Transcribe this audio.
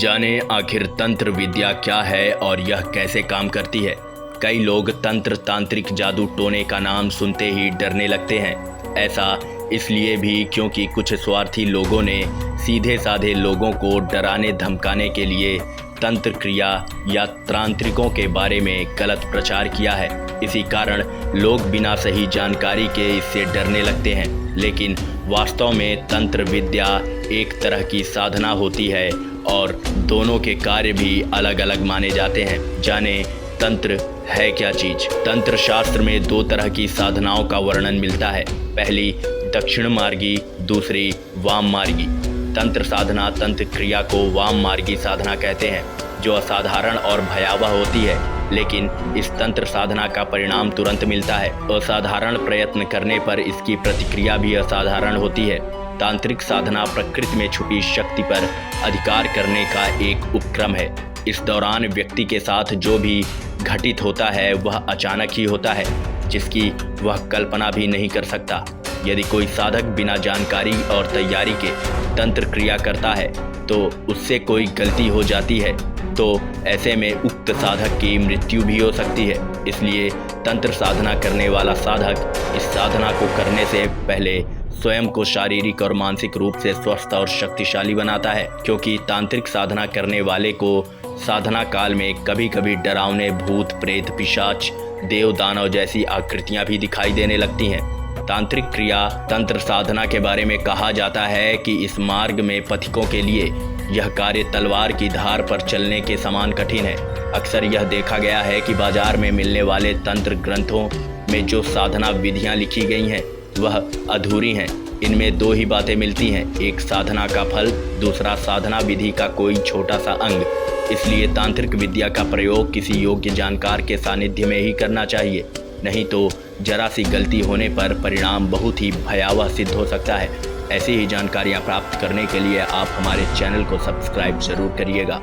जाने आखिर तंत्र विद्या क्या है और यह कैसे काम करती है। कई लोग तंत्र तांत्रिक जादू टोने का नाम सुनते ही डरने लगते हैं। ऐसा इसलिए भी क्योंकि कुछ स्वार्थी लोगों ने सीधे साधे लोगों को डराने धमकाने के लिए तंत्र क्रिया या तांत्रिकों के बारे में गलत प्रचार किया है। इसी कारण लोग बिना सही जानकारी के इससे डरने लगते हैं। लेकिन वास्तव में तंत्र विद्या एक तरह की साधना होती है और दोनों के कार्य भी अलग अलग माने जाते हैं। जाने तंत्र है क्या चीज। तंत्र शास्त्र में दो तरह की साधनाओं का वर्णन मिलता है। पहली दक्षिण मार्गी, दूसरी वाम मार्गी। तंत्र साधना तंत्र क्रिया को वाम मार्गी साधना कहते हैं, जो असाधारण और भयावह होती है। लेकिन इस तंत्र साधना का परिणाम तुरंत मिलता है। असाधारण प्रयत्न करने पर इसकी प्रतिक्रिया भी असाधारण होती है। तांत्रिक साधना प्रकृति में छुपी शक्ति पर अधिकार करने का एक उपक्रम है। इस दौरान व्यक्ति के साथ जो भी घटित होता है वह अचानक ही होता है, जिसकी वह कल्पना भी नहीं कर सकता। यदि कोई साधक बिना जानकारी और तैयारी के तंत्र क्रिया करता है तो उससे कोई गलती हो जाती है तो ऐसे में उक्त साधक की मृत्यु भी हो सकती है। इसलिए तंत्र साधना करने वाला साधक इस साधना को करने से पहले स्वयं को शारीरिक और मानसिक रूप से स्वस्थ और शक्तिशाली बनाता है, क्योंकि तांत्रिक साधना करने वाले को साधना काल में कभी कभी डरावने भूत प्रेत पिशाच देव दानव जैसी आकृतियां भी दिखाई देने लगती हैं। तांत्रिक क्रिया तंत्र साधना के बारे में कहा जाता है कि इस मार्ग में पथिकों के लिए यह कार्य तलवार की धार पर चलने के समान कठिन है। अक्सर यह देखा गया है कि बाजार में मिलने वाले तंत्र ग्रंथों में जो साधना विधियां लिखी गई हैं वह अधूरी हैं। इनमें दो ही बातें मिलती हैं, एक साधना का फल, दूसरा साधना विधि का कोई छोटा सा अंग। इसलिए तांत्रिक विद्या का प्रयोग किसी योग्य जानकार के सानिध्य में ही करना चाहिए, नहीं तो जरा सी गलती होने पर परिणाम बहुत ही भयावह सिद्ध हो सकता है। ऐसी ही जानकारियाँ प्राप्त करने के लिए आप हमारे चैनल को सब्सक्राइब जरूर करिएगा।